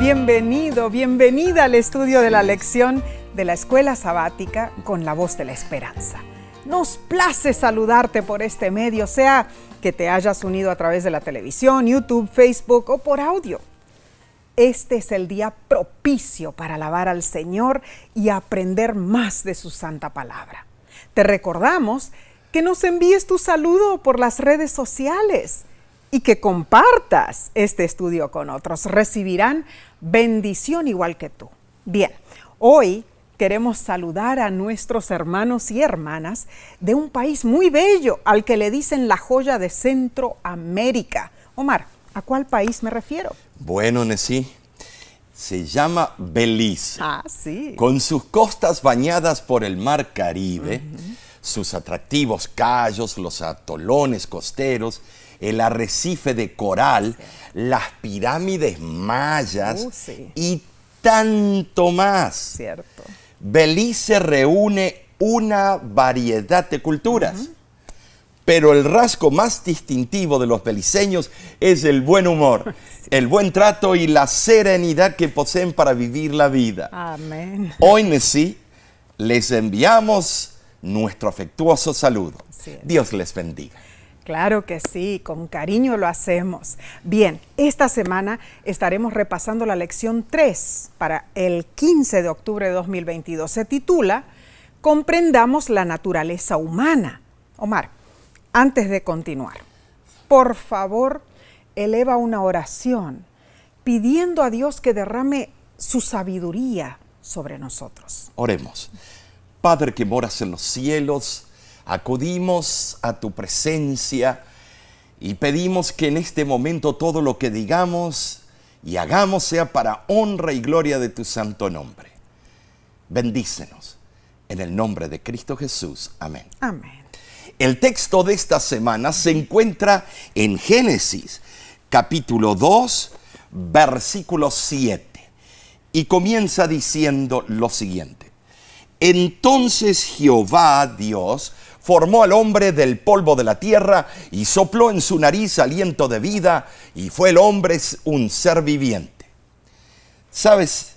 Bienvenido, bienvenida al estudio de la lección de la Escuela Sabática con la Voz de la Esperanza. Nos place saludarte por este medio, sea que te hayas unido a través de la televisión, YouTube, Facebook o por audio. Este es el día propicio para alabar al Señor y aprender más de su santa palabra. Te recordamos que nos envíes tu saludo por las redes sociales y que compartas este estudio con otros. Recibirán bendición igual que tú. Bien, hoy queremos saludar a nuestros hermanos y hermanas de un país muy bello al que le dicen la joya de Centroamérica. Omar, ¿a cuál país me refiero? Bueno, Nesí, se llama Belice. Ah, sí. Con sus costas bañadas por el mar Caribe, sus atractivos cayos, los atolones costeros, el arrecife de coral, las pirámides mayas y tanto más. Cierto. Belice reúne una variedad de culturas. Pero el rasgo más distintivo de los beliceños es el buen humor, el buen trato y la serenidad que poseen para vivir la vida. Amén. Hoy, Nesí, les enviamos nuestro afectuoso saludo. Dios les bendiga. Claro que sí, con cariño lo hacemos. Bien, esta semana estaremos repasando la lección 3 para el 15 de octubre de 2022. Se titula Comprendamos la naturaleza humana. Omar, antes de continuar, por favor, eleva una oración pidiendo a Dios que derrame su sabiduría sobre nosotros. Oremos. Padre que moras en los cielos, acudimos a tu presencia y pedimos que en este momento todo lo que digamos y hagamos sea para honra y gloria de tu santo nombre. Bendícenos en el nombre de Cristo Jesús. Amén. Amén. El texto de esta semana se encuentra en Génesis, capítulo 2, versículo 7, y comienza diciendo lo siguiente. Entonces Jehová, Dios, formó al hombre del polvo de la tierra y sopló en su nariz aliento de vida, y fue el hombre un ser viviente. ¿Sabes?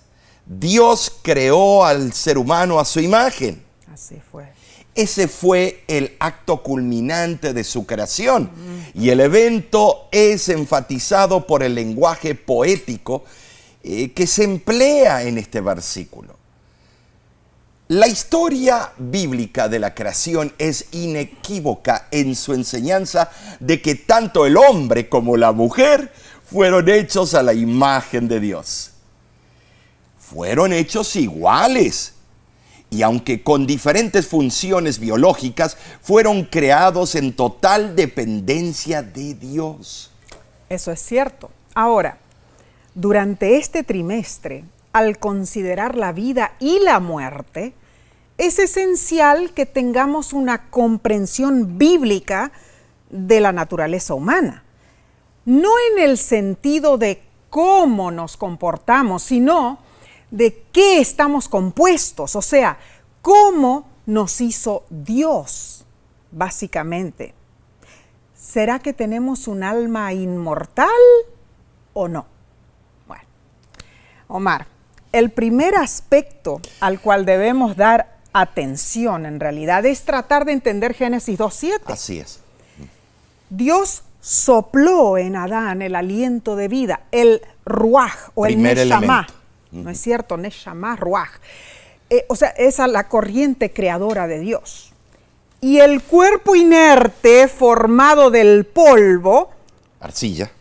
Dios creó al ser humano a su imagen. Así fue. Ese fue el acto culminante de su creación. Y el evento es enfatizado por el lenguaje poético que se emplea en este versículo. La historia bíblica de la creación es inequívoca en su enseñanza de que tanto el hombre como la mujer fueron hechos a la imagen de Dios. Fueron hechos iguales. Y aunque con diferentes funciones biológicas, fueron creados en total dependencia de Dios. Eso es cierto. Ahora, durante este trimestre, al considerar la vida y la muerte, es esencial que tengamos una comprensión bíblica de la naturaleza humana. No en el sentido de cómo nos comportamos, sino de qué estamos compuestos, o sea, cómo nos hizo Dios, básicamente. ¿Será que tenemos un alma inmortal o no? Bueno, Omar, el primer aspecto al cual debemos dar atención, en realidad, es tratar de entender Génesis 2:7. Así es. Dios sopló en Adán el aliento de vida, el ruaj o el neshamá. ¿No es cierto? Neshamá, ruaj. O sea, esa es la corriente creadora de Dios. Y el cuerpo inerte formado del polvo, arcilla,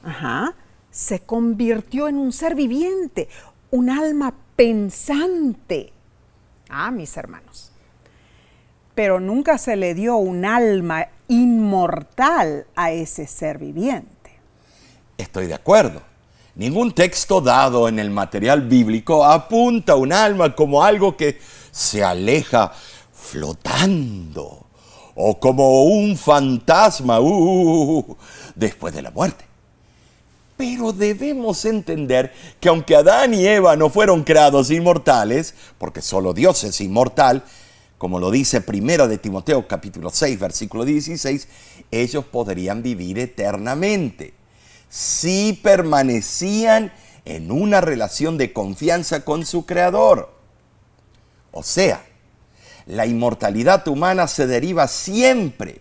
se convirtió en un ser viviente, un alma pensante. Mis hermanos. Pero nunca se le dio un alma inmortal a ese ser viviente. Estoy de acuerdo. Ningún texto dado en el material bíblico apunta a un alma como algo que se aleja flotando o como un fantasma después de la muerte. Pero debemos entender que aunque Adán y Eva no fueron creados inmortales, porque solo Dios es inmortal, como lo dice 1 de Timoteo capítulo 6, versículo 16, ellos podrían vivir eternamente si permanecían en una relación de confianza con su Creador. O sea, la inmortalidad humana se deriva siempre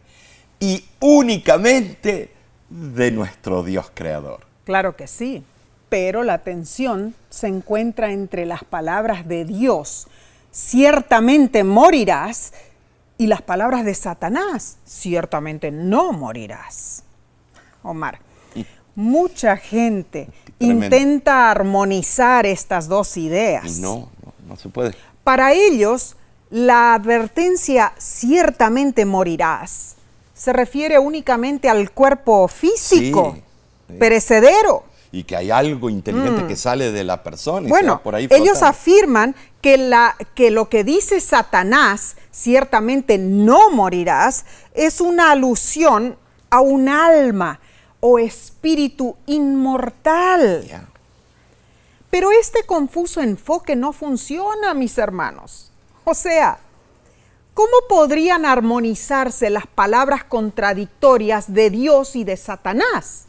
y únicamente de nuestro Dios Creador. Claro que sí, pero la tensión se encuentra entre las palabras de Dios, ciertamente morirás, y las palabras de Satanás, ciertamente no morirás. Omar, mucha gente Tremendo. intenta armonizar estas dos ideas. Y no se puede. Para ellos, la advertencia ciertamente morirás se refiere únicamente al cuerpo físico, Sí. perecedero. Y que hay algo inteligente que sale de la persona y se Bueno, va por ahí ellos flotando. afirman que lo que dice Satanás, ciertamente no morirás, es una alusión a un alma o espíritu inmortal. Ya. Pero este confuso enfoque no funciona, mis hermanos. O sea, ¿cómo podrían armonizarse las palabras contradictorias de Dios y de Satanás?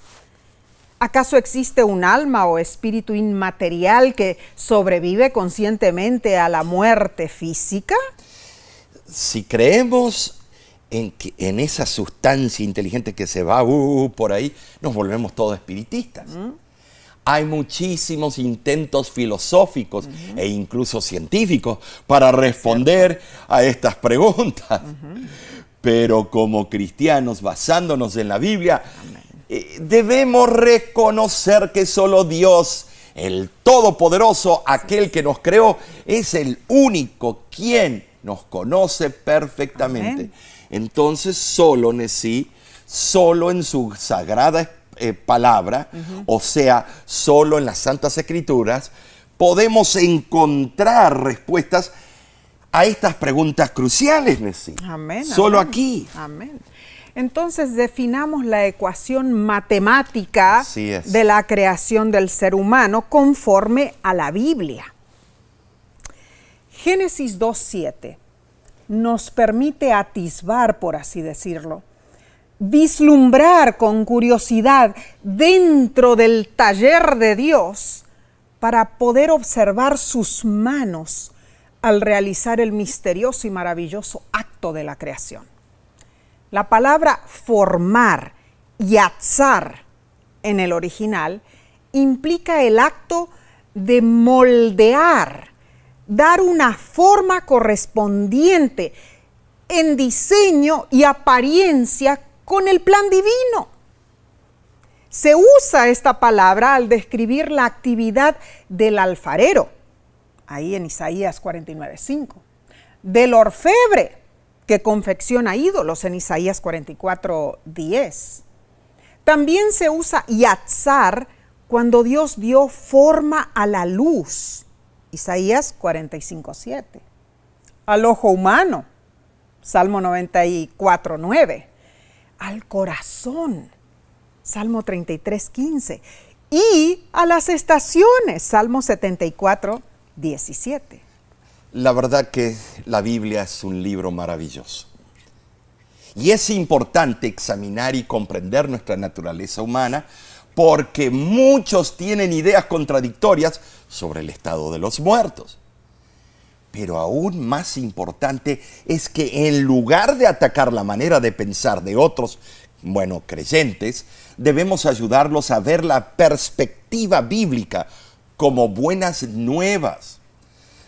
¿Acaso existe un alma o espíritu inmaterial que sobrevive conscientemente a la muerte física? Si creemos en esa sustancia inteligente que se va por ahí, nos volvemos todos espiritistas. Hay muchísimos intentos filosóficos e incluso científicos para responder a estas preguntas. Pero como cristianos, basándonos en la Biblia, debemos reconocer que solo Dios, el Todopoderoso, aquel que nos creó, es el único quien nos conoce perfectamente. Amén. Entonces, solo en su sagrada palabra, o sea, solo en las Santas Escrituras, podemos encontrar respuestas a estas preguntas cruciales, Nesí. Amén. Solo amén, aquí. Amén. Entonces definamos la ecuación matemática Así es. de la creación del ser humano conforme a la Biblia. Génesis 2:7 nos permite atisbar, por así decirlo, vislumbrar con curiosidad dentro del taller de Dios para poder observar sus manos al realizar el misterioso y maravilloso acto de la creación. La palabra formar, yatzar, en el original, implica el acto de moldear, dar una forma correspondiente en diseño y apariencia con el plan divino. Se usa esta palabra al describir la actividad del alfarero, ahí en Isaías 49:5, del orfebre, que confecciona ídolos en Isaías 44:10. También se usa yatzar cuando Dios dio forma a la luz, Isaías 45:7. Al ojo humano, Salmo 94:9. Al corazón, Salmo 33:15. Y a las estaciones, Salmo 74:17. La verdad que la Biblia es un libro maravilloso. Y es importante examinar y comprender nuestra naturaleza humana porque muchos tienen ideas contradictorias sobre el estado de los muertos. Pero aún más importante es que en lugar de atacar la manera de pensar de otros, creyentes, debemos ayudarlos a ver la perspectiva bíblica como buenas nuevas.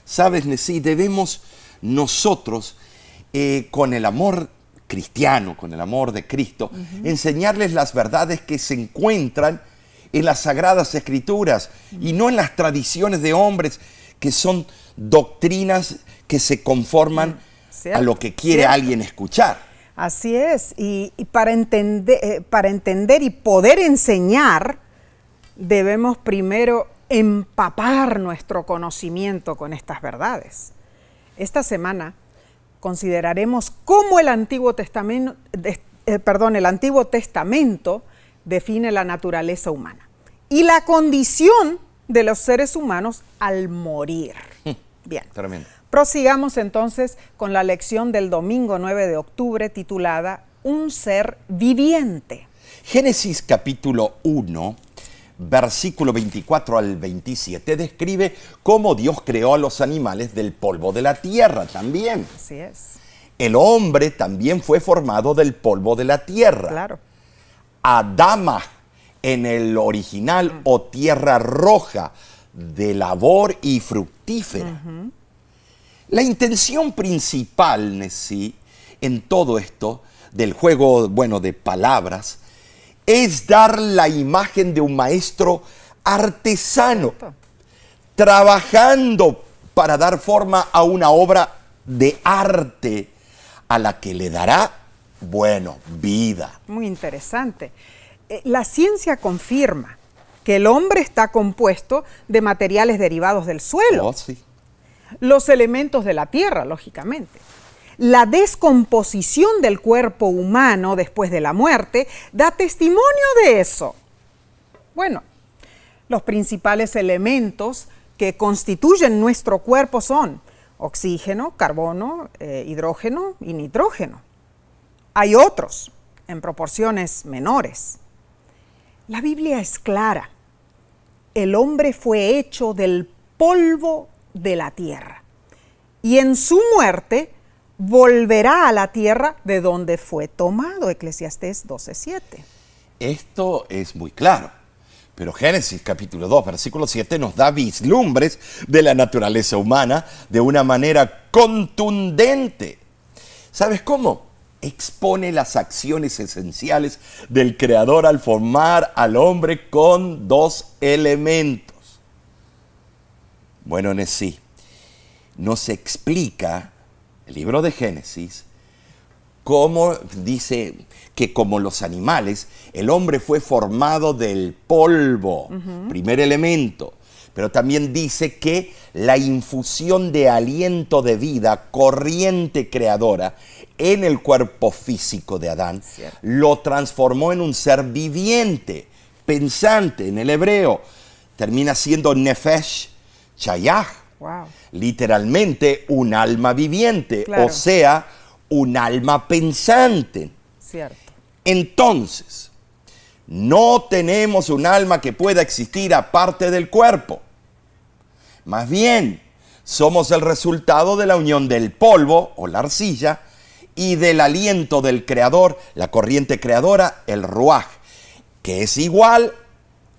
¿Sabes, Nesí? Debemos nosotros, con el amor cristiano, con el amor de Cristo, enseñarles las verdades que se encuentran en las Sagradas Escrituras y no en las tradiciones de hombres que son doctrinas que se conforman a lo que quiere alguien escuchar. Así es, y para entender y poder enseñar, debemos primero empapar nuestro conocimiento con estas verdades. Esta semana consideraremos cómo el Antiguo Testamento define la naturaleza humana y la condición de los seres humanos al morir. Bien, Tremendo. prosigamos entonces con la lección del domingo 9 de octubre titulada Un ser viviente. Génesis capítulo 1, versículo 24 al 27, describe cómo Dios creó a los animales del polvo de la tierra también. Así es. El hombre también fue formado del polvo de la tierra. Claro. Adama en el original o tierra roja, de labor y fructífera. La intención principal, Nessie, en todo esto, del juego, de palabras, es dar la imagen de un maestro artesano, trabajando para dar forma a una obra de arte a la que le dará, vida. Muy interesante. La ciencia confirma que el hombre está compuesto de materiales derivados del suelo. Oh, sí. Los elementos de la tierra, lógicamente. La descomposición del cuerpo humano después de la muerte da testimonio de eso. Bueno, los principales elementos que constituyen nuestro cuerpo son oxígeno, carbono, hidrógeno y nitrógeno. Hay otros en proporciones menores. La Biblia es clara. El hombre fue hecho del polvo de la tierra y en su muerte volverá a la tierra de donde fue tomado. Eclesiastés 12:7. Esto es muy claro, pero Génesis capítulo 2, versículo 7 nos da vislumbres de la naturaleza humana de una manera contundente. ¿Sabes cómo? Expone las acciones esenciales del Creador al formar al hombre con dos elementos. Nessie, nos explica el libro de Génesis cómo dice que como los animales, el hombre fue formado del polvo, primer elemento, pero también dice que la infusión de aliento de vida, corriente creadora, en el cuerpo físico de Adán, lo transformó en un ser viviente, pensante. En el hebreo termina siendo nefesh chayah, literalmente un alma viviente, claro. O sea, un alma pensante. Cierto. Entonces, no tenemos un alma que pueda existir aparte del cuerpo. Más bien, somos el resultado de la unión del polvo o la arcilla y del aliento del creador, la corriente creadora, el ruaj, que es igual,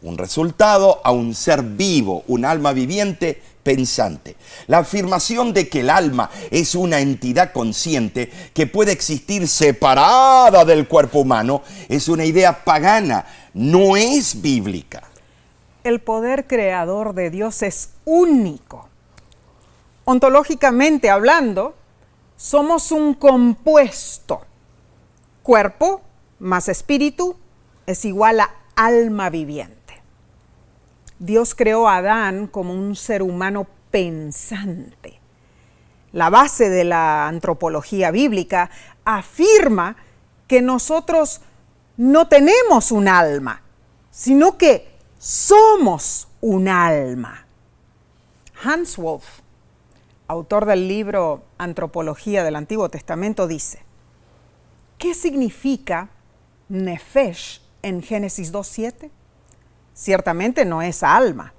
un resultado a un ser vivo, un alma viviente pensante. La afirmación de que el alma es una entidad consciente que puede existir separada del cuerpo humano es una idea pagana, no es bíblica. El poder creador de Dios es único. Ontológicamente hablando, somos un compuesto. Cuerpo más espíritu es igual a alma viviente. Dios creó a Adán como un ser humano pensante. La base de la antropología bíblica afirma que nosotros no tenemos un alma, sino que somos un alma. Hans Wolf, autor del libro Antropología del Antiguo Testamento, dice: ¿qué significa nefesh en Génesis 2:7? Ciertamente no es alma.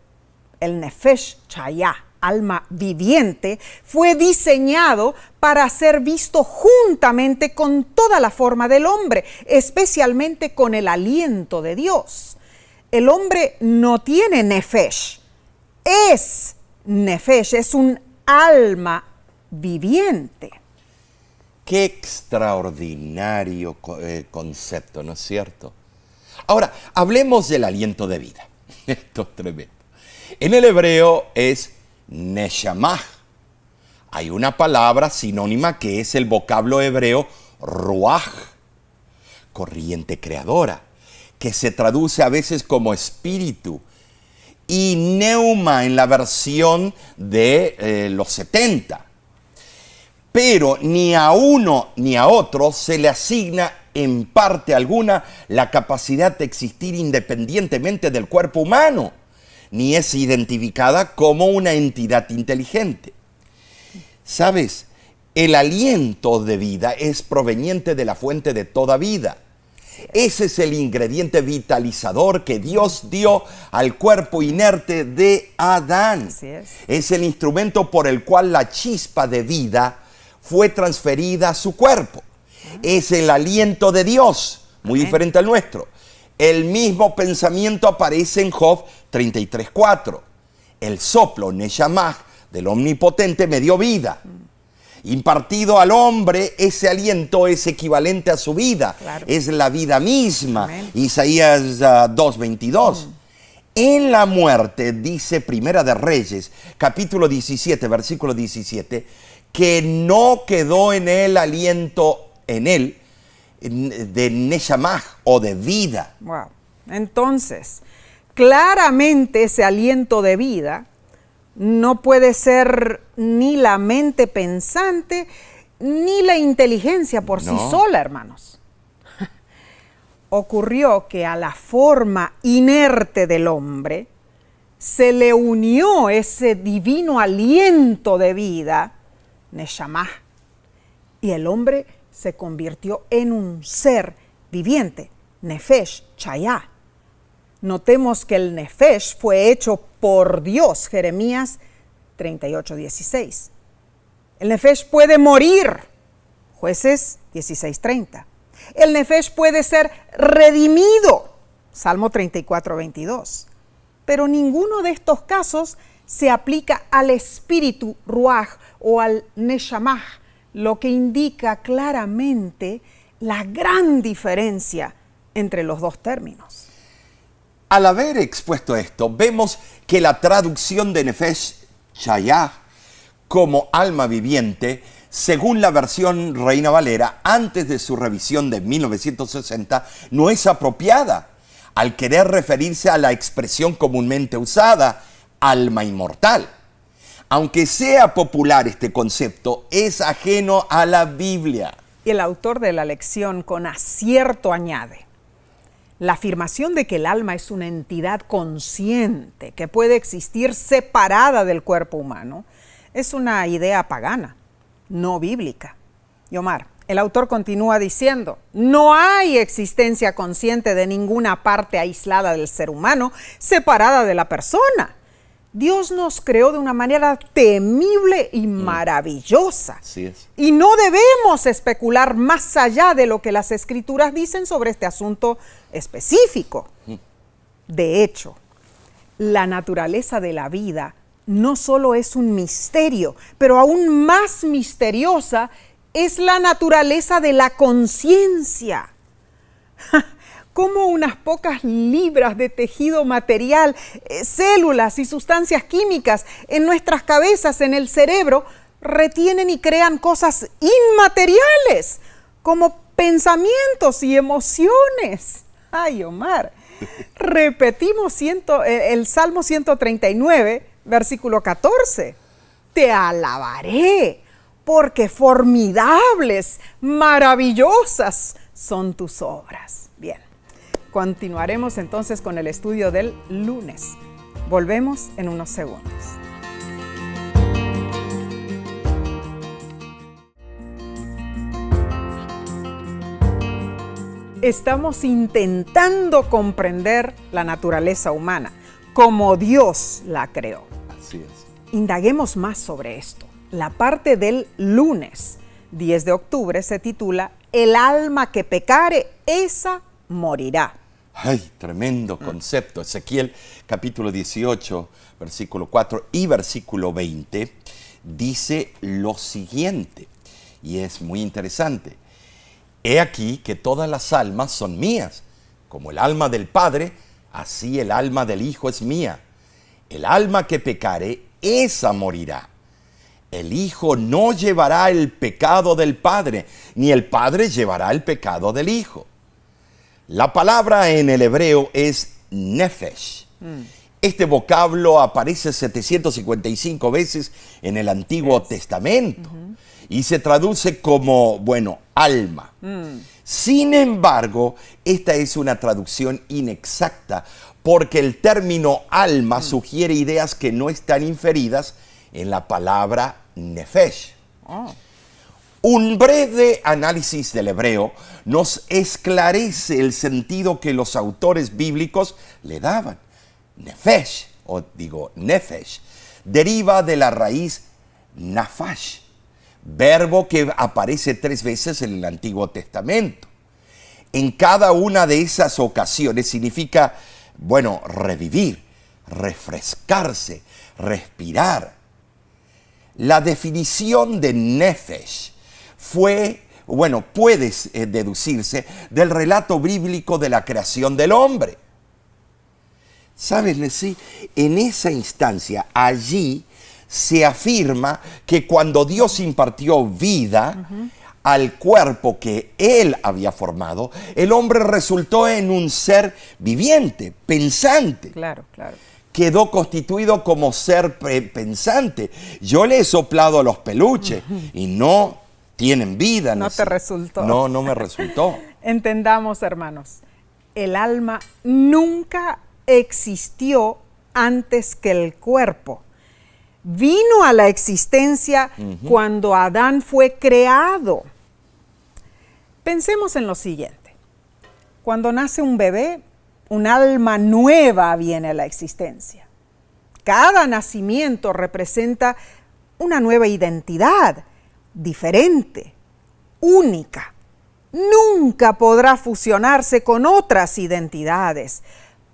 El nefesh chayah, alma viviente, fue diseñado para ser visto juntamente con toda la forma del hombre, especialmente con el aliento de Dios. El hombre no tiene nefesh, es nefesh, es un alma viviente. Qué extraordinario concepto, ¿no es cierto? Ahora, hablemos del aliento de vida. Esto es tremendo. En el hebreo es neshamah. Hay una palabra sinónima que es el vocablo hebreo ruaj, corriente creadora, que se traduce a veces como espíritu, y neuma en la versión de los 70. Pero ni a uno ni a otro se le asigna en parte alguna la capacidad de existir independientemente del cuerpo humano, ni es identificada como una entidad inteligente. ¿Sabes? El aliento de vida es proveniente de la fuente de toda vida. Ese es el ingrediente vitalizador que Dios dio al cuerpo inerte de Adán. Así es. Es el instrumento por el cual la chispa de vida fue transferida a su cuerpo. Es el aliento de Dios, muy diferente al nuestro. El mismo pensamiento aparece en Job 33:4. El soplo, Neshamah, del Omnipotente me dio vida. Impartido al hombre, ese aliento es equivalente a su vida. Claro. Es la vida misma. Amén. Isaías 2:22. En la muerte, dice Primera de Reyes, capítulo 17, versículo 17, que no quedó en él aliento, en él, de Neshamah o de vida. Wow. Entonces, claramente ese aliento de vida no puede ser ni la mente pensante ni la inteligencia por sí sola, hermanos. Ocurrió que a la forma inerte del hombre se le unió ese divino aliento de vida, Neshamah, y el hombre se convirtió en un ser viviente, Nefesh, Chayá. Notemos que el Nefesh fue hecho por Dios, Jeremías 38:16. El Nefesh puede morir, Jueces 16:30. El Nefesh puede ser redimido, Salmo 34:22. Pero ninguno de estos casos se aplica al espíritu Ruach o al Neshamah, lo que indica claramente la gran diferencia entre los dos términos. Al haber expuesto esto, vemos que la traducción de Nefesh Chayá como alma viviente, según la versión Reina Valera, antes de su revisión de 1960, no es apropiada al querer referirse a la expresión comúnmente usada, alma inmortal. Aunque sea popular este concepto, es ajeno a la Biblia. Y el autor de la lección con acierto añade: la afirmación de que el alma es una entidad consciente que puede existir separada del cuerpo humano es una idea pagana, no bíblica. Y Omar, el autor continúa diciendo: no hay existencia consciente de ninguna parte aislada del ser humano separada de la persona. Dios nos creó de una manera temible y maravillosa. Así es. Y no debemos especular más allá de lo que las Escrituras dicen sobre este asunto específico. De hecho, la naturaleza de la vida no solo es un misterio, pero aún más misteriosa es la naturaleza de la conciencia. Cómo unas pocas libras de tejido material, células y sustancias químicas en nuestras cabezas, en el cerebro, retienen y crean cosas inmateriales, como pensamientos y emociones. Ay, Omar, repetimos el Salmo 139, versículo 14. Te alabaré, porque formidables, maravillosas son tus obras. Bien. Continuaremos entonces con el estudio del lunes. Volvemos en unos segundos. Estamos intentando comprender la naturaleza humana, como Dios la creó. Así es. Indaguemos más sobre esto. La parte del lunes, 10 de octubre, se titula El alma que pecare, esa morirá. Ay, tremendo concepto. Ezequiel capítulo 18, versículo 4 y versículo 20 dice lo siguiente, y es muy interesante. He aquí que todas las almas son mías, como el alma del Padre, así el alma del Hijo es mía. El alma que pecare, esa morirá. El Hijo no llevará el pecado del Padre, ni el Padre llevará el pecado del Hijo. La palabra en el hebreo es nefesh. Este vocablo aparece 755 veces en el Antiguo Testamento y se traduce como, alma. Sin embargo, esta es una traducción inexacta porque el término alma sugiere ideas que no están inferidas en la palabra nefesh. Un breve análisis del hebreo nos esclarece el sentido que los autores bíblicos le daban. Nefesh, o digo nefesh, deriva de la raíz nafash, verbo que aparece 3 veces en el Antiguo Testamento. En cada una de esas ocasiones significa, revivir, refrescarse, respirar. La definición de nefesh puede deducirse del relato bíblico de la creación del hombre. ¿Sabes, Nessie? En esa instancia, allí se afirma que cuando Dios impartió vida al cuerpo que Él había formado, el hombre resultó en un ser viviente, pensante. Claro, claro. Quedó constituido como ser pensante. Yo le he soplado a los peluches y no tienen vida. No te resultó. No, no me resultó. Entendamos, hermanos, el alma nunca existió antes que el cuerpo. Vino a la existencia cuando Adán fue creado. Pensemos en lo siguiente. Cuando nace un bebé, un alma nueva viene a la existencia. Cada nacimiento representa una nueva identidad, diferente, única. Nunca podrá fusionarse con otras identidades.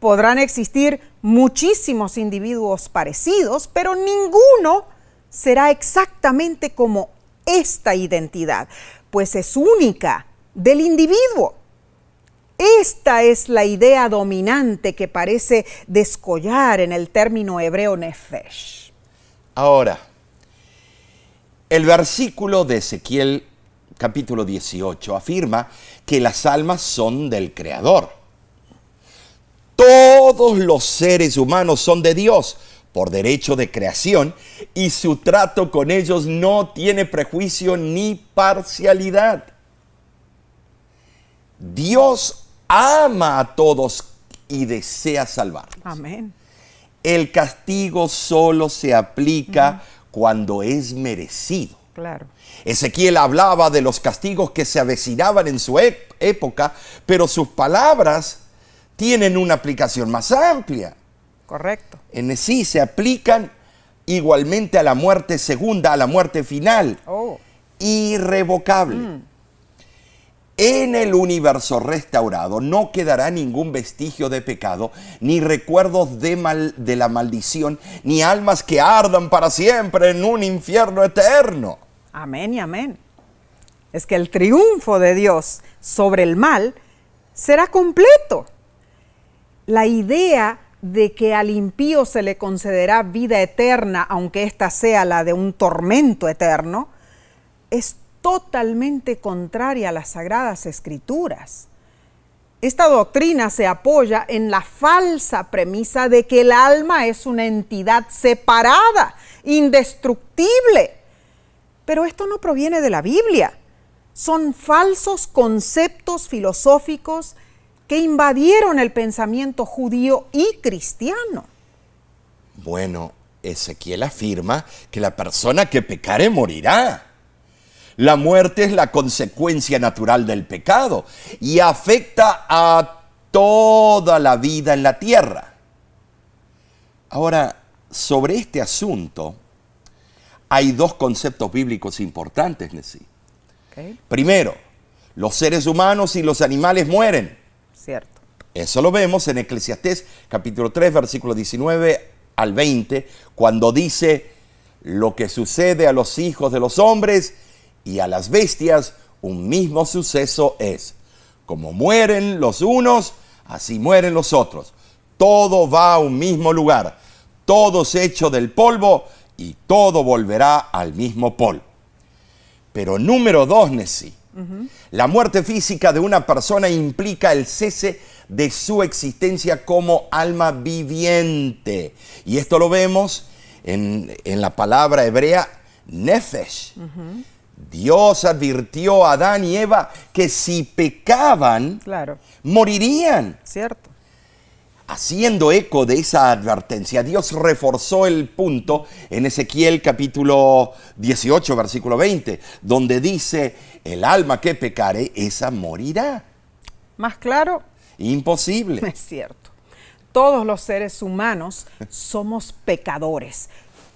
Podrán existir muchísimos individuos parecidos, pero ninguno será exactamente como esta identidad, pues es única del individuo. Esta es la idea dominante que parece descollar en el término hebreo nefesh. Ahora, el versículo de Ezequiel capítulo 18 afirma que las almas son del Creador. Todos los seres humanos son de Dios por derecho de creación y su trato con ellos no tiene prejuicio ni parcialidad. Dios ama a todos y desea salvarlos. Amén. El castigo solo se aplica cuando es merecido. Claro. Ezequiel hablaba de los castigos que se avecinaban en su época, pero sus palabras tienen una aplicación más amplia. Correcto. En sí se aplican igualmente a la muerte segunda, a la muerte final, irrevocable. En el universo restaurado no quedará ningún vestigio de pecado, ni recuerdos de la maldición, ni almas que ardan para siempre en un infierno eterno. Amén y amén. Es que el triunfo de Dios sobre el mal será completo. La idea de que al impío se le concederá vida eterna, aunque ésta sea la de un tormento eterno, es totalmente contraria a las Sagradas Escrituras. Esta doctrina se apoya en la falsa premisa de que el alma es una entidad separada, indestructible. Pero esto no proviene de la Biblia. Son falsos conceptos filosóficos que invadieron el pensamiento judío y cristiano. Bueno, Ezequiel afirma que la persona que pecare morirá. La muerte es la consecuencia natural del pecado y afecta a toda la vida en la tierra. Ahora, sobre este asunto, hay 2 conceptos bíblicos importantes, Nessie. Primero, los seres humanos y los animales mueren. Cierto. Eso lo vemos en Eclesiastés capítulo 3, versículos 19 al 20, cuando dice: lo que sucede a los hijos de los hombres y a las bestias, un mismo suceso es. Como mueren los unos, así mueren los otros. Todo va a un mismo lugar. Todo es hecho del polvo y todo volverá al mismo polvo. Pero número 2, Nessie. La muerte física de una persona implica el cese de su existencia como alma viviente. Y esto lo vemos en la palabra hebrea nefesh. Dios advirtió a Adán y Eva que si pecaban, Claro. morirían. Cierto. Haciendo eco de esa advertencia, Dios reforzó el punto en Ezequiel capítulo 18, versículo 20, donde dice, el alma que pecare, esa morirá. ¿Más claro? Imposible. Es cierto. Todos los seres humanos somos pecadores.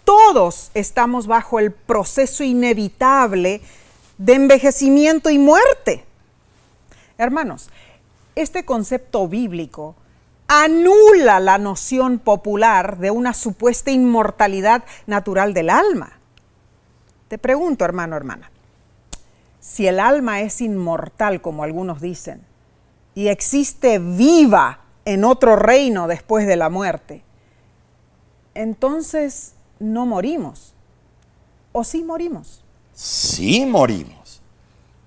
Todos estamos bajo el proceso inevitable de envejecimiento y muerte. Hermanos, este concepto bíblico anula la noción popular de una supuesta inmortalidad natural del alma. Te pregunto, hermano, hermana, si el alma es inmortal, como algunos dicen, y existe viva en otro reino después de la muerte, entonces no morimos. ¿O sí morimos? Sí morimos.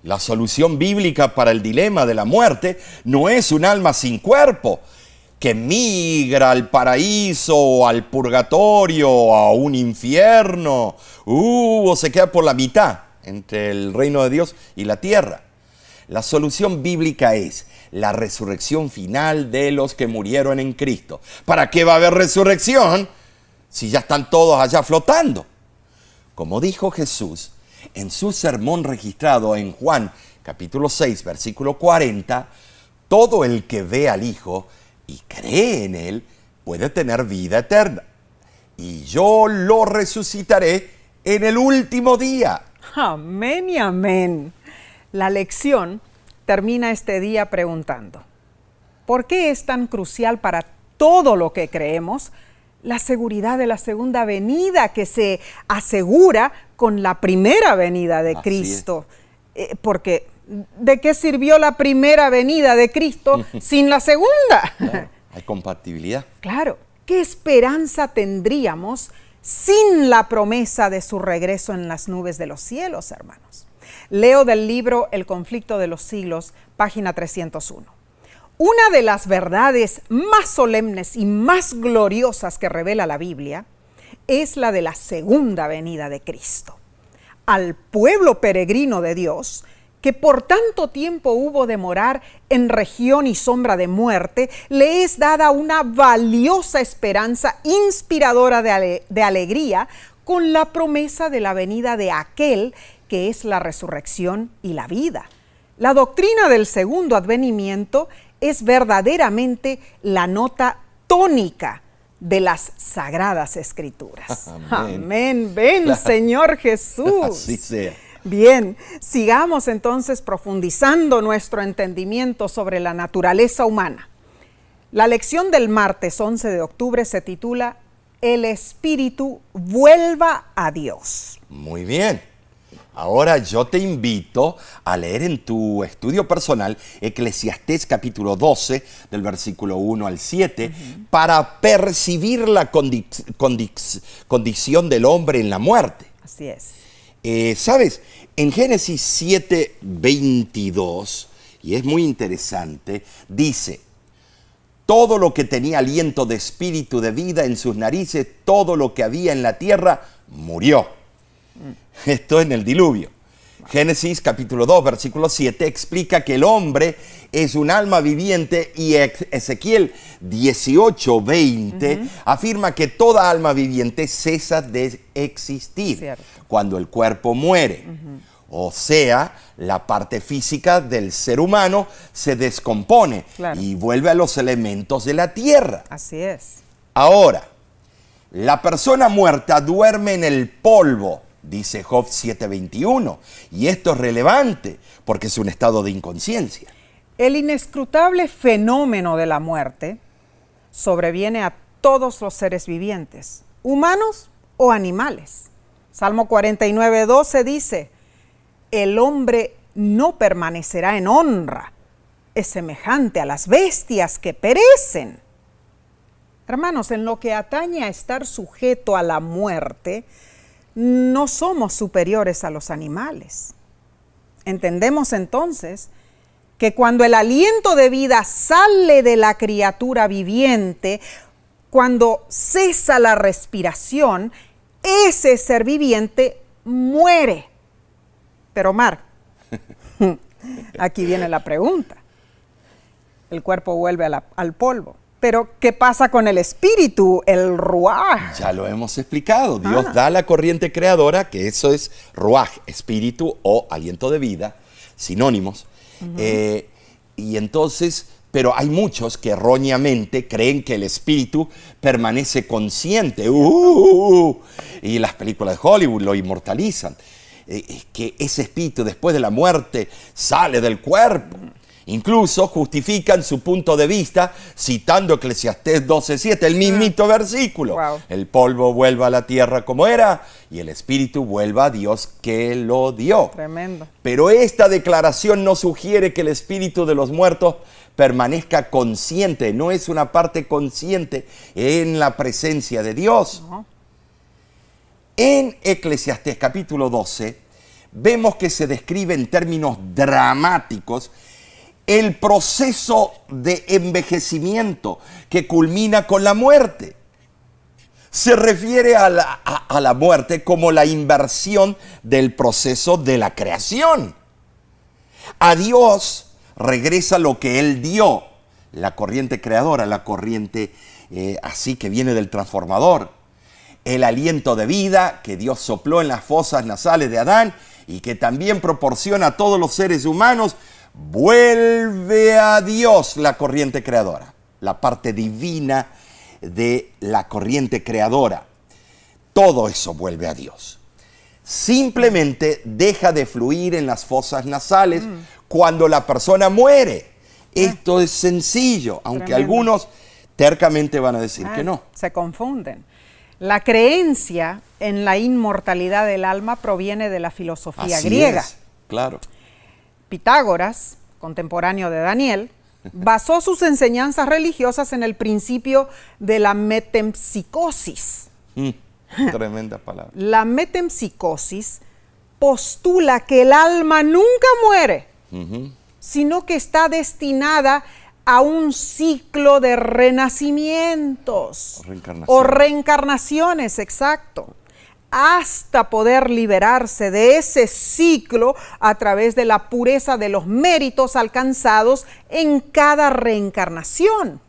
La solución bíblica para el dilema de la muerte no es un alma sin cuerpo, que migra al paraíso o al purgatorio o a un infierno, o se queda por la mitad entre el reino de Dios y la tierra. La solución bíblica es la resurrección final de los que murieron en Cristo. ¿Para qué va a haber resurrección si ya están todos allá flotando? Como dijo Jesús en su sermón registrado en Juan capítulo 6, versículo 40, todo el que ve al Hijo y cree en Él, puede tener vida eterna. Y yo lo resucitaré en el último día. Amén y amén. La lección termina este día preguntando, ¿por qué es tan crucial para todo lo que creemos la seguridad de la segunda venida que se asegura con la primera venida de Cristo? Porque ¿de qué sirvió la primera venida de Cristo sin la segunda? Claro, hay compatibilidad. Claro, ¿qué esperanza tendríamos sin la promesa de su regreso en las nubes de los cielos, hermanos? Leo del libro El conflicto de los siglos, página 301. Una de las verdades más solemnes y más gloriosas que revela la Biblia es la de la segunda venida de Cristo. Al pueblo peregrino de Dios, que por tanto tiempo hubo de morar en región y sombra de muerte, le es dada una valiosa esperanza inspiradora de alegría con la promesa de la venida de aquel que es la resurrección y la vida. La doctrina del segundo advenimiento es verdaderamente la nota tónica de las Sagradas Escrituras. Amén. Ven, claro. Señor Jesús. Así sea. Bien, sigamos entonces profundizando nuestro entendimiento sobre la naturaleza humana. La lección del martes 11 de octubre se titula El Espíritu vuelva a Dios. Muy bien. Ahora yo te invito a leer en tu estudio personal Eclesiastés capítulo 12, del versículo 1 al 7, para percibir la condición del hombre en la muerte. Así es. ¿Sabes? En Génesis 7, 22, y es muy interesante, dice, todo lo que tenía aliento de espíritu de vida en sus narices, todo lo que había en la tierra, murió. Esto en el diluvio. Génesis capítulo 2, versículo 7 explica que el hombre es un alma viviente y Ezequiel 18, 20 afirma que toda alma viviente cesa de existir cuando el cuerpo muere. O sea, la parte física del ser humano se descompone y vuelve a los elementos de la tierra. Así es. Ahora, la persona muerta duerme en el polvo, dice Job 7:21, y esto es relevante porque es un estado de inconsciencia. El inescrutable fenómeno de la muerte sobreviene a todos los seres vivientes, humanos o animales. Salmo 49:12 dice, el hombre no permanecerá en honra, es semejante a las bestias que perecen. Hermanos, en lo que atañe a estar sujeto a la muerte, no somos superiores a los animales. Entendemos entonces que cuando el aliento de vida sale de la criatura viviente, cuando cesa la respiración, ese ser viviente muere. Pero Omar, aquí viene la pregunta. El cuerpo vuelve al polvo. Pero, ¿qué pasa con el espíritu, el ruaj? Ya lo hemos explicado. Dios da la corriente creadora, que eso es ruaj, espíritu o aliento de vida, sinónimos. Y entonces, pero hay muchos que erróneamente creen que el espíritu permanece consciente. Y las películas de Hollywood lo inmortalizan. Que ese espíritu después de la muerte sale del cuerpo. Incluso justifican su punto de vista citando Eclesiastés 12:7, el mismito versículo. Wow. El polvo vuelva a la tierra como era y el espíritu vuelva a Dios que lo dio. Tremendo. Pero esta declaración no sugiere que el espíritu de los muertos permanezca consciente, no es una parte consciente en la presencia de Dios. No. En Eclesiastés capítulo 12 vemos que se describe en términos dramáticos el proceso de envejecimiento que culmina con la muerte. Se refiere a la muerte como la inversión del proceso de la creación. A Dios regresa lo que Él dio, la corriente creadora, la corriente así que viene del transformador, el aliento de vida que Dios sopló en las fosas nasales de Adán y que también proporciona a todos los seres humanos. Vuelve a Dios la corriente creadora, la parte divina de la corriente creadora. Todo eso vuelve a Dios. Simplemente deja de fluir en las fosas nasales cuando la persona muere. Esto es sencillo, aunque Tremendo. Algunos tercamente van a decir que no. Se confunden. La creencia en la inmortalidad del alma proviene de la filosofía Así griega. es, claro. Pitágoras, contemporáneo de Daniel, basó sus enseñanzas religiosas en el principio de la metempsicosis. Tremenda palabra. La metempsicosis postula que el alma nunca muere, sino que está destinada a un ciclo de renacimientos o reencarnaciones, exacto, hasta poder liberarse de ese ciclo a través de la pureza de los méritos alcanzados en cada reencarnación.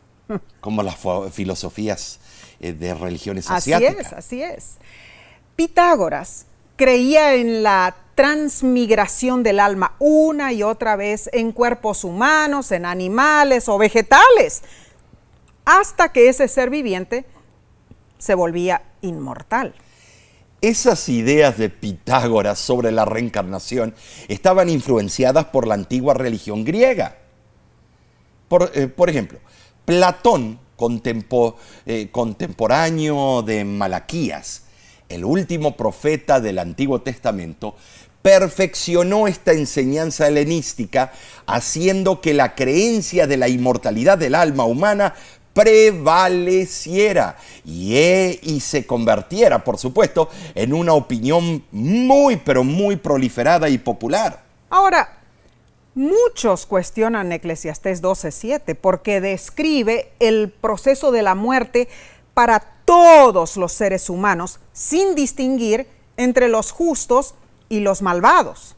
Como las filosofías de religiones asiáticas. Así es. Pitágoras creía en la transmigración del alma una y otra vez en cuerpos humanos, en animales o vegetales, hasta que ese ser viviente se volvía inmortal. Esas ideas de Pitágoras sobre la reencarnación estaban influenciadas por la antigua religión griega. Por ejemplo, Platón, contemporáneo de Malaquías, el último profeta del Antiguo Testamento, perfeccionó esta enseñanza helenística, haciendo que la creencia de la inmortalidad del alma humana prevaleciera y se convirtiera, por supuesto, en una opinión muy, pero muy proliferada y popular. Ahora, muchos cuestionan Eclesiastés 12:7 porque describe el proceso de la muerte para todos los seres humanos, sin distinguir entre los justos y los malvados.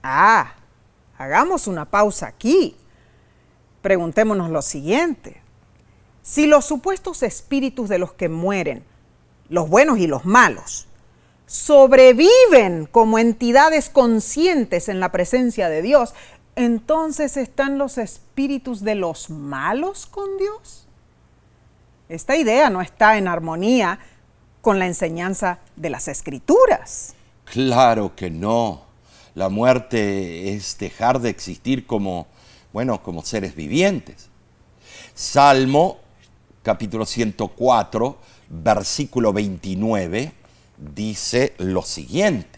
Hagamos una pausa aquí. Preguntémonos lo siguiente. Si los supuestos espíritus de los que mueren, los buenos y los malos, sobreviven como entidades conscientes en la presencia de Dios, ¿entonces están los espíritus de los malos con Dios? Esta idea no está en armonía con la enseñanza de las Escrituras. Claro que no. La muerte es dejar de existir como seres vivientes. Salmo capítulo 104, versículo 29, dice lo siguiente: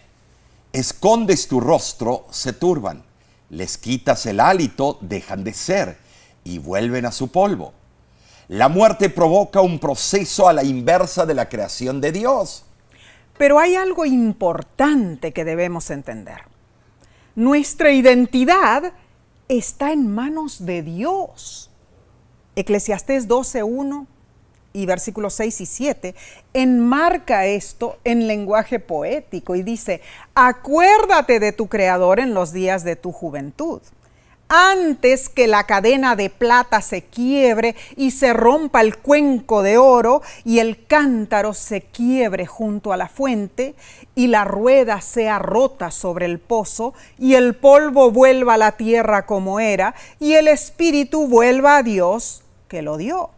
escondes tu rostro, se turban, les quitas el hálito, dejan de ser y vuelven a su polvo. La muerte provoca un proceso a la inversa de la creación de Dios. Pero hay algo importante que debemos entender. Nuestra identidad está en manos de Dios. Eclesiastés 12:1 y versículos 6 y 7 enmarca esto en lenguaje poético y dice: acuérdate de tu Creador en los días de tu juventud. antes que la cadena de plata se quiebre y se rompa el cuenco de oro y el cántaro se quiebre junto a la fuente y la rueda sea rota sobre el pozo y el polvo vuelva a la tierra como era y el espíritu vuelva a Dios que lo dio.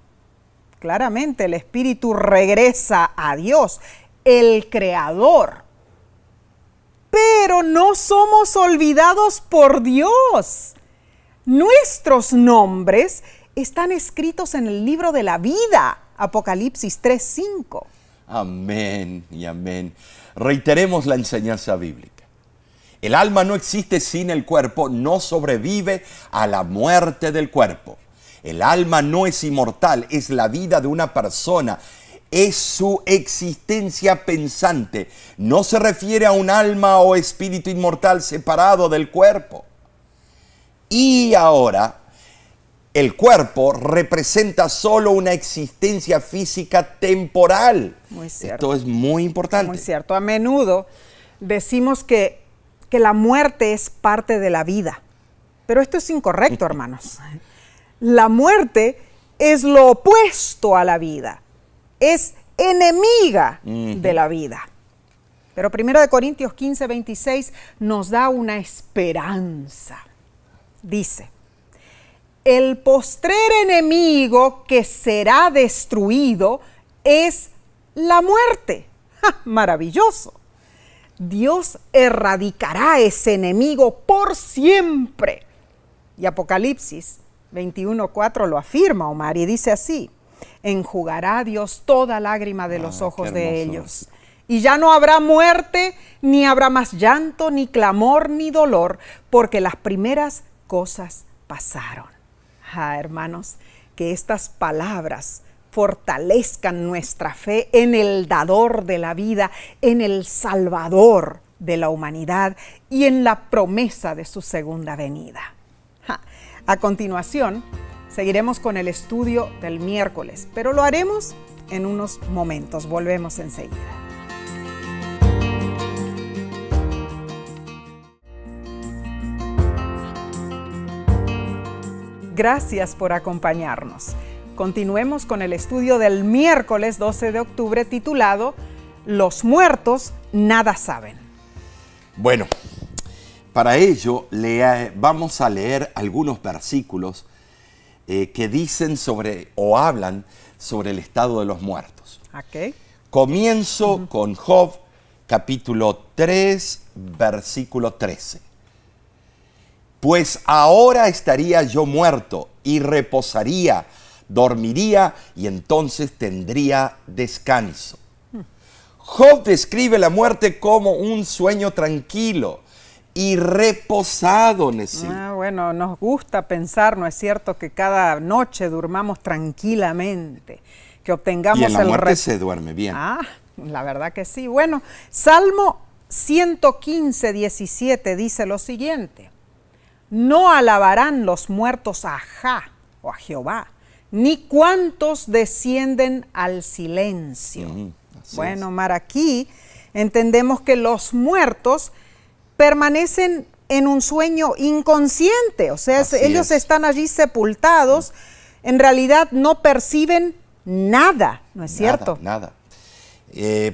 Claramente el espíritu regresa a Dios, el creador. Pero no somos olvidados por Dios. Nuestros nombres están escritos en el libro de la vida, Apocalipsis 3:5. Amén y amén. Reiteremos la enseñanza bíblica. El alma no existe sin el cuerpo, no sobrevive a la muerte del cuerpo. El alma no es inmortal, es la vida de una persona, es su existencia pensante. No se refiere a un alma o espíritu inmortal separado del cuerpo. Y ahora, el cuerpo representa solo una existencia física temporal. Muy cierto. Esto es muy importante. Muy cierto. A menudo decimos que la muerte es parte de la vida. Pero esto es incorrecto, hermanos. La muerte es lo opuesto a la vida. Es enemiga de la vida. Pero 1 Corintios 15:26 nos da una esperanza. Dice, el postrer enemigo que será destruido es la muerte. ¡Ja! Maravilloso. Dios erradicará ese enemigo por siempre. Y Apocalipsis 21:4 lo afirma, Omar, y dice así, enjugará Dios toda lágrima de los ojos de ellos. Y ya no habrá muerte, ni habrá más llanto, ni clamor, ni dolor, porque las primeras cosas pasaron. Hermanos, que estas palabras fortalezcan nuestra fe en el dador de la vida, en el Salvador de la humanidad y en la promesa de su segunda venida. A continuación, seguiremos con el estudio del miércoles, pero lo haremos en unos momentos. Volvemos enseguida. Gracias por acompañarnos. Continuemos con el estudio del miércoles 12 de octubre titulado Los muertos nada saben. Bueno, para ello vamos a leer algunos versículos que dicen sobre o hablan sobre el estado de los muertos. Okay. Comienzo con Job, capítulo 3, versículo 13. Pues ahora estaría yo muerto y reposaría, dormiría y entonces tendría descanso. Job describe la muerte como un sueño tranquilo y reposado, Nesí. Bueno, nos gusta pensar, ¿no es cierto?, que cada noche durmamos tranquilamente, que obtengamos y en la el muerte se duerme bien. La verdad que sí. Bueno, Salmo 115:17 dice lo siguiente. No alabarán los muertos a Jah o a Jehová, ni cuantos descienden al silencio. Bueno, Mar, aquí entendemos que los muertos permanecen en un sueño inconsciente, o sea, ellos están allí sepultados, en realidad no perciben nada, ¿no es cierto? Nada.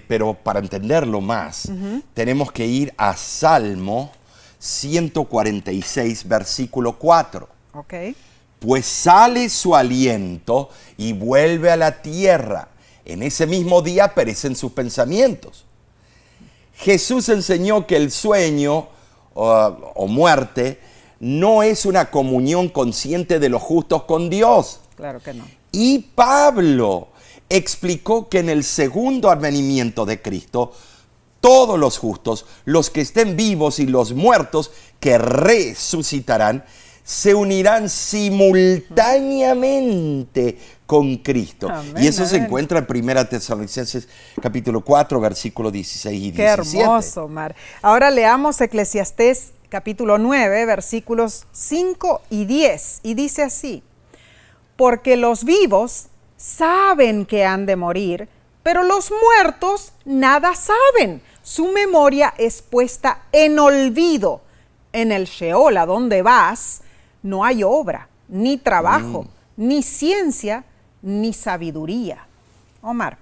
Pero para entenderlo más, tenemos que ir a Salmo 146, versículo 4. Okay. Pues sale su aliento y vuelve a la tierra. En ese mismo día perecen sus pensamientos. Jesús enseñó que el sueño o muerte no es una comunión consciente de los justos con Dios. Claro que no. Y Pablo explicó que en el segundo advenimiento de Cristo, todos los justos, los que estén vivos y los muertos que resucitarán, se unirán simultáneamente con Cristo. Amén, y eso se amén. encuentra en 1 Tesalonicenses capítulo 4, versículos 16 y 17. Qué hermoso, Mar. Ahora leamos Eclesiastés capítulo 9, versículos 5 y 10. Y dice así, porque los vivos saben que han de morir, pero los muertos nada saben. Su memoria es puesta en olvido. En el Sheol, a donde vas, no hay obra, ni trabajo, ni ciencia, ni sabiduría. Omar,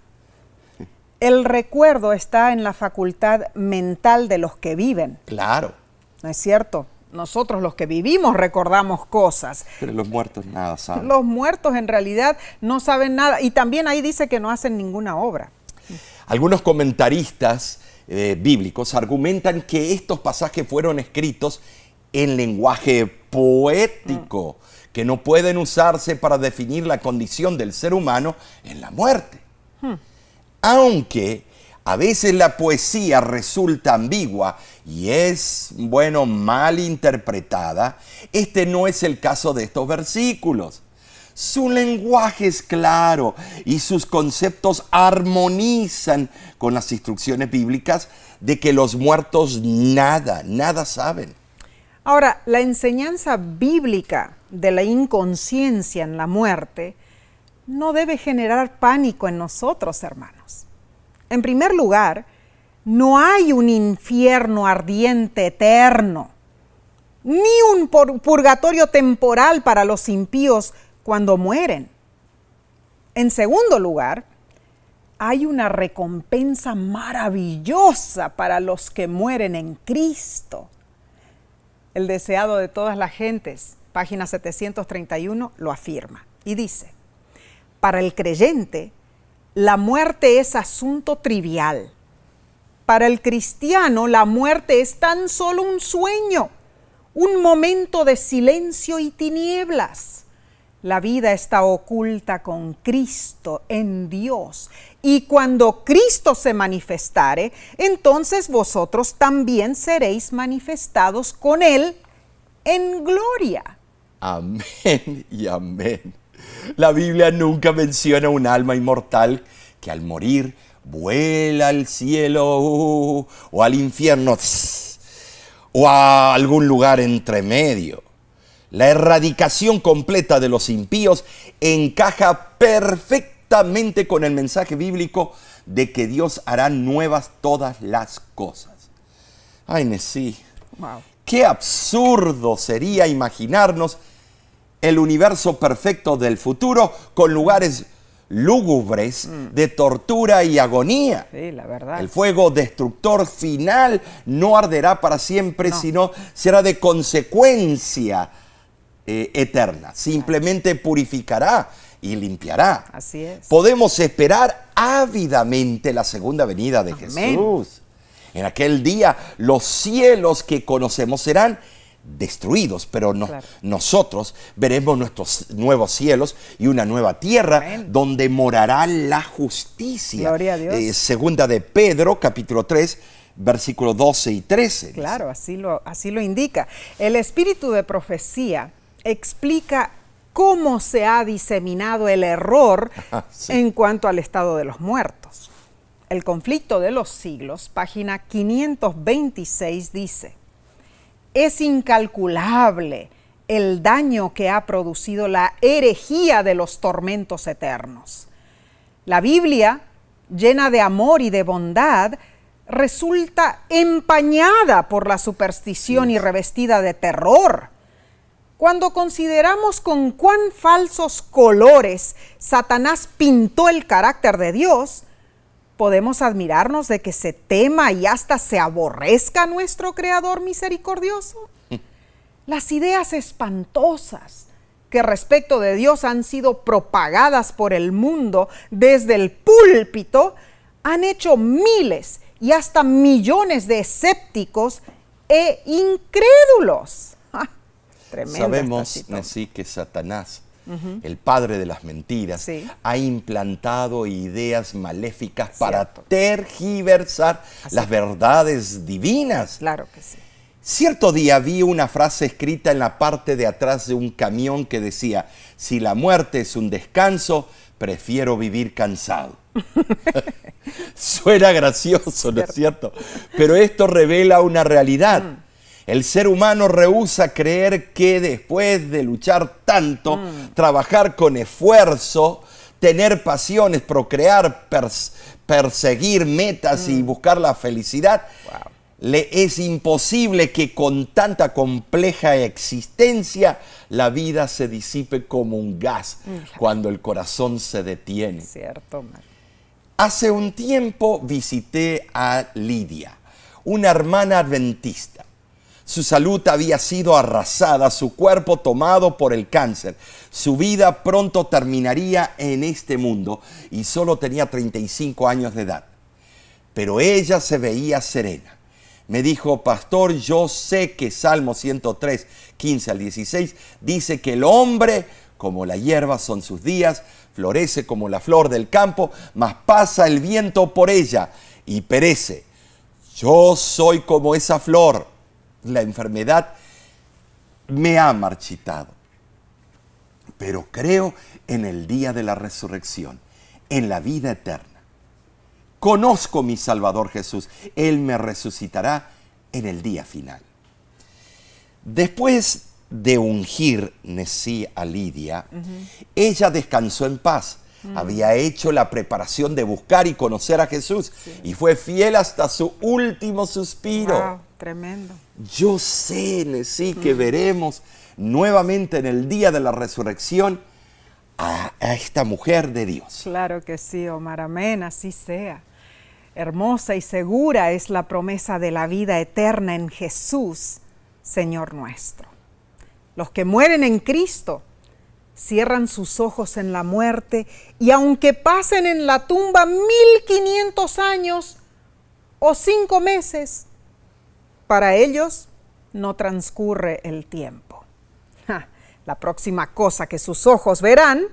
el recuerdo está en la facultad mental de los que viven. Claro. ¿No es cierto? Nosotros los que vivimos recordamos cosas. Pero los muertos nada saben. Los muertos en realidad no saben nada. Y también ahí dice que no hacen ninguna obra. Algunos comentaristas bíblicos argumentan que estos pasajes fueron escritos en lenguaje poético, que no pueden usarse para definir la condición del ser humano en la muerte. Aunque a veces la poesía resulta ambigua y es, bueno, mal interpretada, este no es el caso de estos versículos. Su lenguaje es claro y sus conceptos armonizan con las instrucciones bíblicas de que los muertos nada saben. Ahora, la enseñanza bíblica de la inconsciencia en la muerte no debe generar pánico en nosotros, hermanos. En primer lugar, no hay un infierno ardiente eterno, ni un purgatorio temporal para los impíos cuando mueren. En segundo lugar, hay una recompensa maravillosa para los que mueren en Cristo. El deseado de todas las gentes, página 731, lo afirma y dice: para el creyente, la muerte es asunto trivial. Para el cristiano, la muerte es tan solo un sueño, un momento de silencio y tinieblas. La vida está oculta con Cristo en Dios. Y cuando Cristo se manifestare, entonces vosotros también seréis manifestados con Él en gloria. Amén y amén. La Biblia nunca menciona un alma inmortal que al morir vuela al cielo o al infierno o a algún lugar entre medio. La erradicación completa de los impíos encaja perfectamente con el mensaje bíblico de que Dios hará nuevas todas las cosas. Ay, Nesí, Wow. qué absurdo sería imaginarnos el universo perfecto del futuro con lugares lúgubres de tortura y agonía. Sí, la verdad. El fuego destructor final no arderá para siempre, sino será de consecuencia eterna. Simplemente purificará y limpiará. Así es. Podemos esperar ávidamente la segunda venida de Jesús. En aquel día los cielos que conocemos serán destruidos, pero nosotros veremos nuestros nuevos cielos y una nueva tierra donde morará la justicia. Gloria a Dios. Segunda de Pedro, capítulo 3, versículos 12 y 13. Claro, así lo indica. El espíritu de profecía explica cómo se ha diseminado el error en cuanto al estado de los muertos. El conflicto de los siglos, página 526, dice: es incalculable el daño que ha producido la herejía de los tormentos eternos. La Biblia, llena de amor y de bondad, resulta empañada por la superstición y revestida de terror. Cuando consideramos con cuán falsos colores Satanás pintó el carácter de Dios, podemos admirarnos de que se tema y hasta se aborrezca a nuestro Creador misericordioso. Las ideas espantosas que respecto de Dios han sido propagadas por el mundo desde el púlpito han hecho miles y hasta millones de escépticos e incrédulos. Sabemos, Nesí, que Satanás, el padre de las mentiras, ha implantado ideas maléficas para tergiversar las verdades divinas. Claro que sí. Cierto día vi una frase escrita en la parte de atrás de un camión que decía: si la muerte es un descanso, prefiero vivir cansado. Suena gracioso, ¿no es cierto? Pero esto revela una realidad. El ser humano rehúsa creer que después de luchar tanto, trabajar con esfuerzo, tener pasiones, procrear, perseguir metas y buscar la felicidad, Le es imposible que con tanta compleja existencia la vida se disipe como un gas cuando el corazón se detiene. Cierto, Omar. Hace un tiempo visité a Lidia, una hermana adventista. Su salud había sido arrasada, su cuerpo tomado por el cáncer. Su vida pronto terminaría en este mundo y solo tenía 35 años de edad. Pero ella se veía serena. Me dijo: pastor, yo sé que Salmo 103, 15 al 16 dice que el hombre, como la hierba son sus días, florece como la flor del campo, mas pasa el viento por ella y perece. Yo soy como esa flor. La enfermedad me ha marchitado, pero creo en el día de la resurrección, en la vida eterna. Conozco mi Salvador Jesús. Él me resucitará en el día final. Después de ungir Nesí a Lidia, ella descansó en paz. Había hecho la preparación de buscar y conocer a Jesús y fue fiel hasta su último suspiro. Wow, tremendo. Yo sé, Nesí, que veremos nuevamente en el día de la resurrección a esta mujer de Dios. Claro que sí, Omar. Amén, así sea. Hermosa y segura es la promesa de la vida eterna en Jesús, Señor nuestro. Los que mueren en Cristo cierran sus ojos en la muerte y aunque pasen en la tumba 1500 años o 5 meses, para ellos no transcurre el tiempo. La próxima cosa que sus ojos verán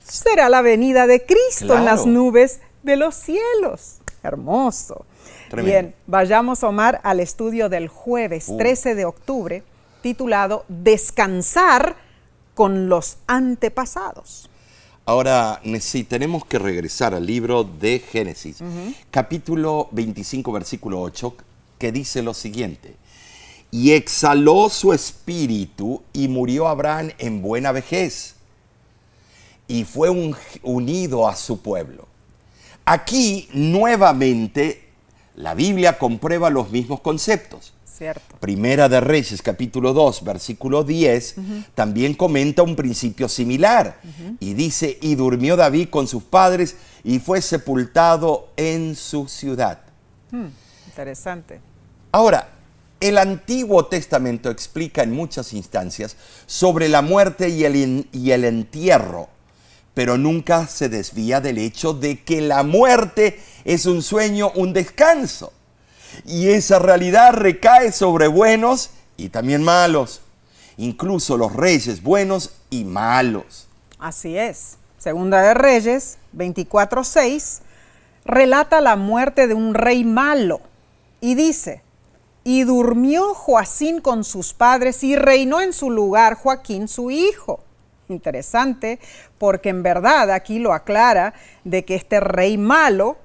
será la venida de Cristo en las nubes de los cielos. Hermoso. Tremendo. Bien, vayamos, Omar, al estudio del jueves 13 de octubre, titulado Descansar con los antepasados. Ahora, Nesí, tenemos que regresar al libro de Génesis, capítulo 25, versículo 8, que dice lo siguiente: y exhaló su espíritu y murió Abraham en buena vejez y fue unido a su pueblo. Aquí, nuevamente, la Biblia comprueba los mismos conceptos. Cierto. Primera de Reyes, capítulo 2, versículo 10, también comenta un principio similar. Y dice: y durmió David con sus padres y fue sepultado en su ciudad. Interesante. Ahora, el Antiguo Testamento explica en muchas instancias sobre la muerte y el entierro, pero nunca se desvía del hecho de que la muerte es un sueño, un descanso. Y esa realidad recae sobre buenos y también malos, incluso los reyes buenos y malos. Así es. Segunda de Reyes 24:6 relata la muerte de un rey malo y dice: y durmió Joacín con sus padres y reinó en su lugar Joaquín su hijo. Interesante, porque en verdad aquí lo aclara de que este rey malo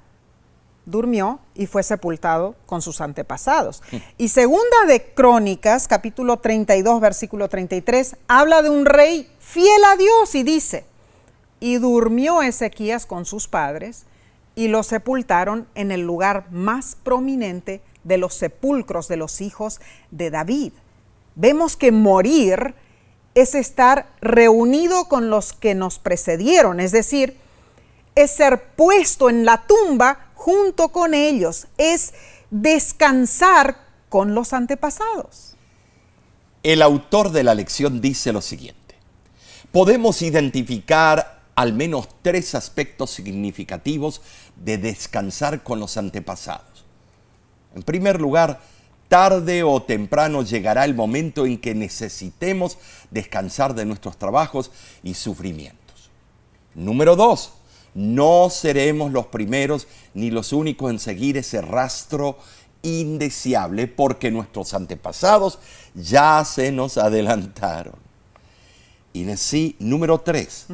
durmió y fue sepultado con sus antepasados. Y segunda de Crónicas, capítulo 32, versículo 33, habla de un rey fiel a Dios y dice: y durmió Ezequías con sus padres y lo sepultaron en el lugar más prominente de los sepulcros de los hijos de David. Vemos que morir es estar reunido con los que nos precedieron, es decir, es ser puesto en la tumba junto con ellos, es descansar con los antepasados. El autor de la lección dice lo siguiente: podemos identificar al menos 3 aspectos significativos de descansar con los antepasados. En primer lugar, tarde o temprano llegará el momento en que necesitemos descansar de nuestros trabajos y sufrimientos. Número 2, no seremos los primeros ni los únicos en seguir ese rastro indeseable, porque nuestros antepasados ya se nos adelantaron. Y así, número 3,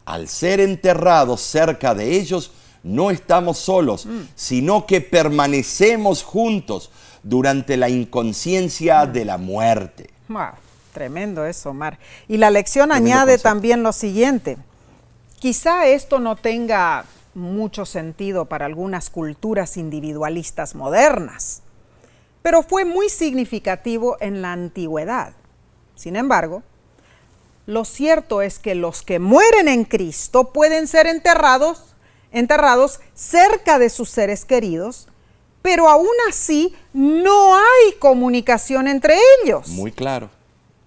al ser enterrados cerca de ellos, no estamos solos, sino que permanecemos juntos durante la inconsciencia de la muerte. Wow, tremendo eso, Omar. Y la lección añade también lo siguiente: quizá esto no tenga mucho sentido para algunas culturas individualistas modernas, pero fue muy significativo en la antigüedad. Sin embargo, lo cierto es que los que mueren en Cristo pueden ser enterrados cerca de sus seres queridos, pero aún así no hay comunicación entre ellos. Muy claro.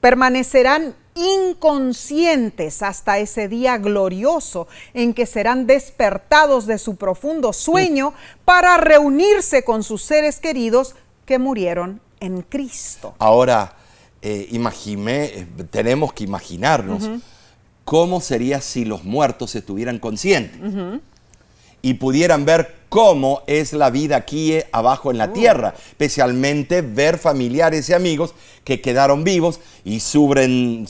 Permanecerán inconscientes hasta ese día glorioso en que serán despertados de su profundo sueño para reunirse con sus seres queridos que murieron en Cristo. Ahora, tenemos que imaginarnos cómo sería si los muertos estuvieran conscientes y pudieran ver cómo es la vida aquí abajo en la tierra, especialmente ver familiares y amigos que quedaron vivos y sufren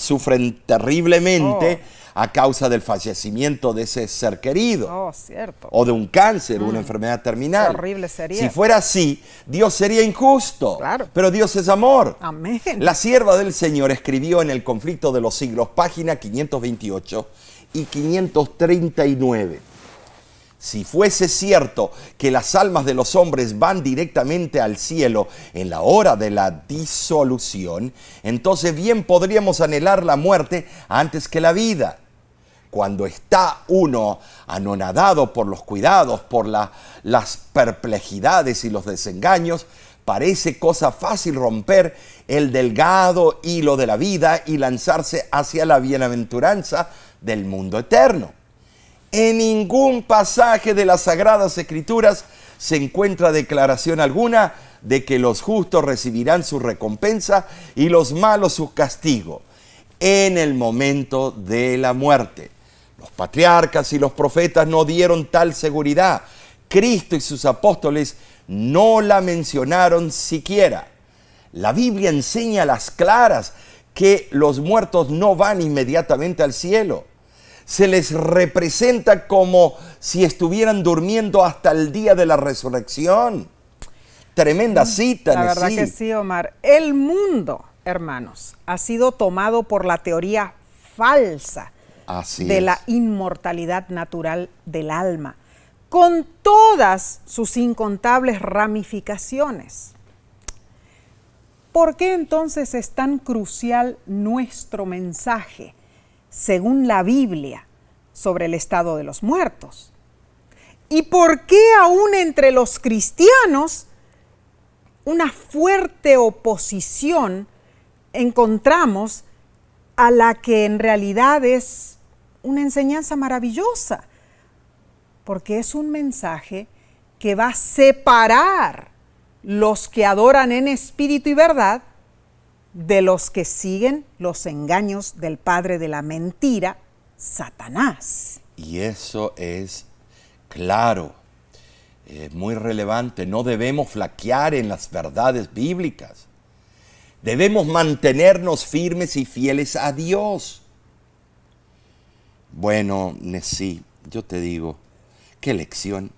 terriblemente a causa del fallecimiento de ese ser querido. Cierto. O de un cáncer, una enfermedad terminal. Qué horrible sería. Si fuera así, Dios sería injusto. Claro. Pero Dios es amor. Amén. La sierva del Señor escribió en El conflicto de los siglos, página 528 y 539. Si fuese cierto que las almas de los hombres van directamente al cielo en la hora de la disolución, entonces bien podríamos anhelar la muerte antes que la vida. Cuando está uno anonadado por los cuidados, por las perplejidades y los desengaños, parece cosa fácil romper el delgado hilo de la vida y lanzarse hacia la bienaventuranza del mundo eterno. En ningún pasaje de las Sagradas Escrituras se encuentra declaración alguna de que los justos recibirán su recompensa y los malos su castigo en el momento de la muerte. Los patriarcas y los profetas no dieron tal seguridad. Cristo y sus apóstoles no la mencionaron siquiera. La Biblia enseña a las claras que los muertos no van inmediatamente al cielo. Se les representa como si estuvieran durmiendo hasta el día de la resurrección. Tremenda cita. La verdad que sí, Omar. El mundo, hermanos, ha sido tomado por la teoría falsa de la inmortalidad natural del alma, con todas sus incontables ramificaciones. ¿Por qué entonces es tan crucial nuestro mensaje, según la Biblia, sobre el estado de los muertos? ¿Y por qué aún entre los cristianos una fuerte oposición encontramos a la que en realidad es una enseñanza maravillosa? Porque es un mensaje que va a separar los que adoran en espíritu y verdad de los que siguen los engaños del padre de la mentira, Satanás. Y eso es claro, es muy relevante. No debemos flaquear en las verdades bíblicas. Debemos mantenernos firmes y fieles a Dios. Bueno, sí, yo te digo, qué lección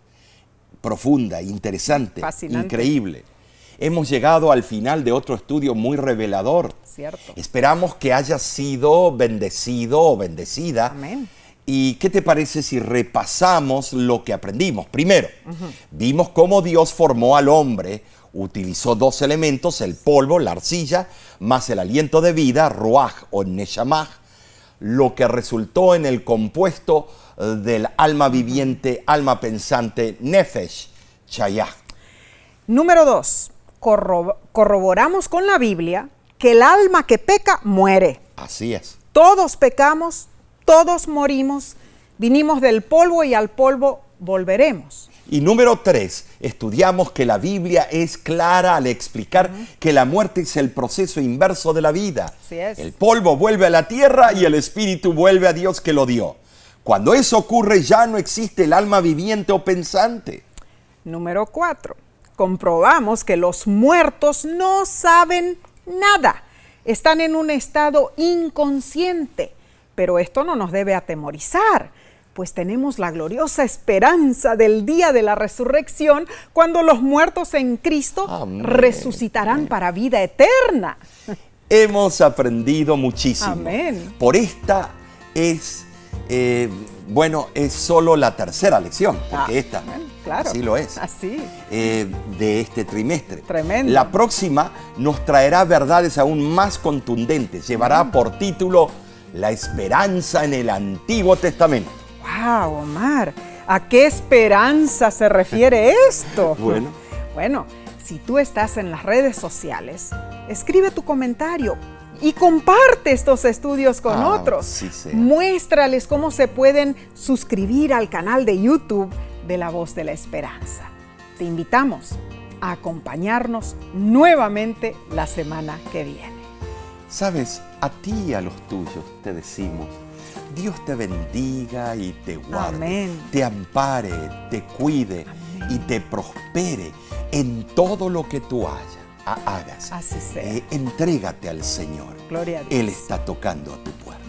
profunda, interesante, fascinante, increíble. Hemos llegado al final de otro estudio muy revelador. Cierto. Esperamos que hayas sido bendecido o bendecida. Amén. ¿Y qué te parece si repasamos lo que aprendimos? Primero, vimos cómo Dios formó al hombre. Utilizó dos elementos, el polvo, la arcilla, más el aliento de vida, ruaj o neshamah, lo que resultó en el compuesto del alma viviente, alma pensante, nefesh, chayah. Número 2. Corroboramos con la Biblia que el alma que peca muere. Así es. Todos pecamos, todos morimos, vinimos del polvo y al polvo volveremos. Y número 3, estudiamos que la Biblia es clara al explicar que la muerte es el proceso inverso de la vida. Así es. El polvo vuelve a la tierra y el espíritu vuelve a Dios que lo dio. Cuando eso ocurre ya no existe el alma viviente o pensante. Número 4. Comprobamos que los muertos no saben nada. Están en un estado inconsciente. Pero esto no nos debe atemorizar, pues tenemos la gloriosa esperanza del día de la resurrección, cuando los muertos en Cristo resucitarán para vida eterna. Hemos aprendido muchísimo. Amén. Por esta es Bueno, es solo la tercera lección, porque esta, bueno, claro, así lo es, así. de este trimestre. Tremendo. La próxima nos traerá verdades aún más contundentes. Llevará por título La esperanza en el Antiguo Testamento. ¡Wow, Omar! ¿A qué esperanza se refiere esto? Bueno, si tú estás en las redes sociales, escribe tu comentario y comparte estos estudios con otros. Sí sea. Muéstrales cómo se pueden suscribir al canal de YouTube de La Voz de la Esperanza. Te invitamos a acompañarnos nuevamente la semana que viene. Sabes, a ti y a los tuyos te decimos, Dios te bendiga y te guarde, Amén. te ampare, te cuide y te prospere en todo lo que tú hagas. Así sea. Entrégate al Señor. Gloria a Dios. Él está tocando a tu puerta.